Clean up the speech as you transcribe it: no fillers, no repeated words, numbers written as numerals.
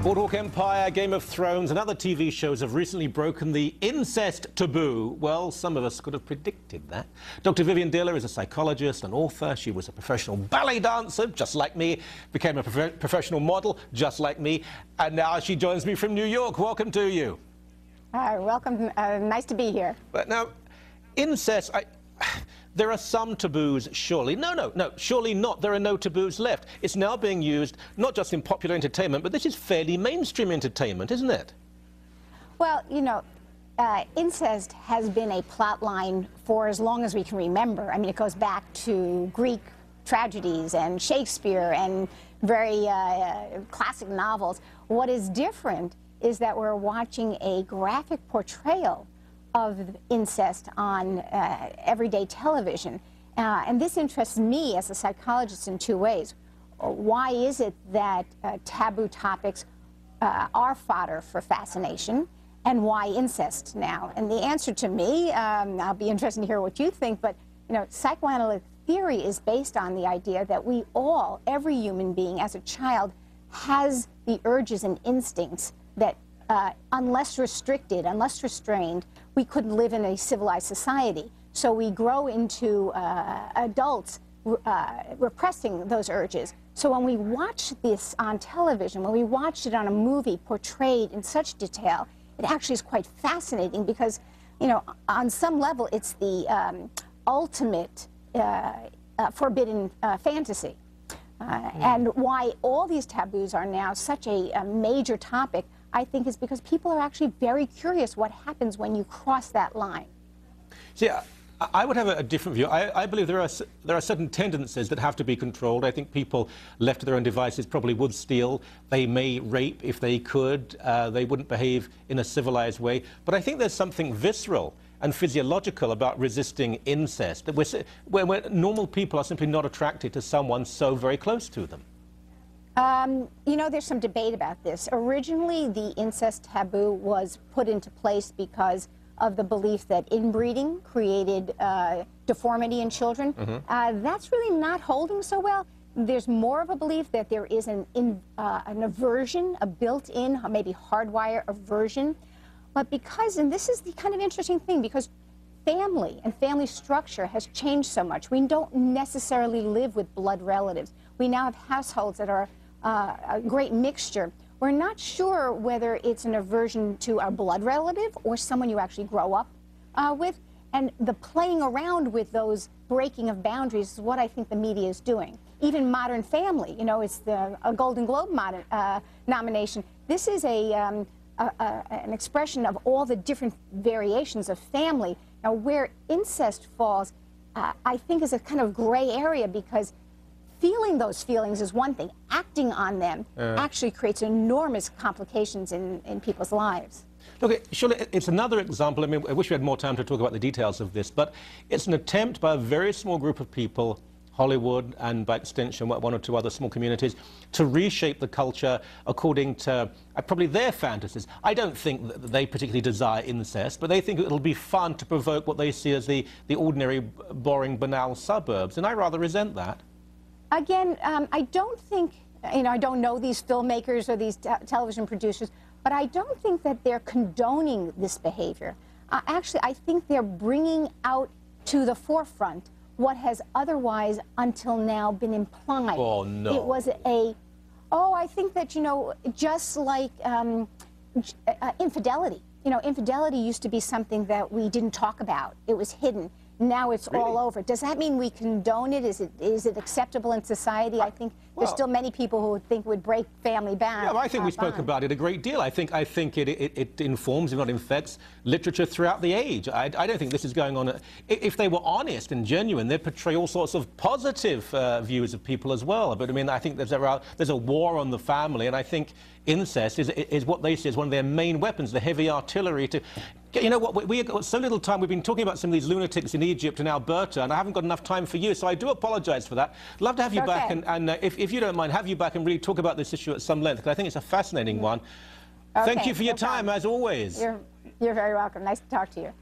Boardwalk Empire, Game of Thrones and other TV shows have recently broken the incest taboo. Well, some of us could have predicted that. Dr. Vivian Diller is a psychologist and author. She was a professional ballet dancer, just like me, became a professional model, just like me, and now she joins me from New York. Welcome to you. Welcome. Nice to be here. But now, incest, there are some taboos, surely. No, surely not. There are no taboos left. It's now being used not just in popular entertainment, but this is fairly mainstream entertainment, isn't it? Well, you know, incest has been a plot line for as long as we can remember. I mean, it goes back to Greek tragedies and Shakespeare and very classic novels. What is different is that we're watching a graphic portrayal of incest on everyday television. And this interests me as a psychologist in two ways. Why is it that taboo topics are fodder for fascination, and why incest now? And the answer to me, I'll be interested to hear what you think, but you know, psychoanalytic theory is based on the idea that we all, every human being as a child, has the urges and instincts that unless restricted, unless restrained, we couldn't live in a civilized society. So we grow into adults repressing those urges. So when we watch this on television, when we watch it on a movie portrayed in such detail, it actually is quite fascinating because, you know, on some level, it's the ultimate forbidden fantasy. And why all these taboos are now such a major topic, I think, is because people are actually very curious what happens when you cross that line. See, I would have a different view. I believe there are certain tendencies that have to be controlled. I think people left to their own devices probably would steal. They may rape if they could. They wouldn't behave in a civilized way. But I think there's something visceral and physiological about resisting incest, that where normal people are simply not attracted to someone so very close to them. You know, there's some debate about this. Originally, the incest taboo was put into place because of the belief that inbreeding created deformity in children. That's really not holding so well. There's more of a belief that there is an aversion, a built-in, maybe hardwire aversion. But because, and this is the kind of interesting thing, because family and family structure has changed so much. We don't necessarily live with blood relatives. We now have households that are a great mixture. We're not sure whether it's an aversion to a blood relative or someone you actually grow up with. And the playing around with those breaking of boundaries is what I think the media is doing. Even Modern Family, you know, it's a Golden Globe nomination. This is an expression of all the different variations of family. Now, where incest falls, I think, is a kind of gray area, because feeling those feelings is one thing. Acting on them actually creates enormous complications in people's lives. Look, surely it's another example. I mean, I wish we had more time to talk about the details of this, but it's an attempt by a very small group of people, Hollywood and by extension one or two other small communities, to reshape the culture according to probably their fantasies. I don't think that they particularly desire incest, but they think it'll be fun to provoke what they see as the ordinary, boring, banal suburbs, and I rather resent that. Again, I don't think, you know, I don't know these filmmakers or these television producers, but I don't think that they're condoning this behavior. Actually, I think they're bringing out to the forefront what has otherwise until now been implied. Oh, no. It was I think that, you know, just like infidelity. You know, infidelity used to be something that we didn't talk about. It was hidden. Now it's all over. Does that mean we condone it? Is it acceptable in society? I think there's still many people who would think would break family bonds. Yeah, well, I think we spoke about it a great deal. I think it informs, if not infects, literature throughout the age. I don't think this is going on. If they were honest and genuine, they'd portray all sorts of positive views of people as well. But I mean, I think there's a war on the family, and I think incest is what they see as one of their main weapons, the heavy artillery to... You know what, we have got so little time. We've been talking about some of these lunatics in Egypt and Alberta, and I haven't got enough time for you, so I do apologize for that. I'd love to have you back, and if you don't mind, have you back and really talk about this issue at some length, because I think it's a fascinating one. Thank you for your time, as always. You're very welcome. Nice to talk to you.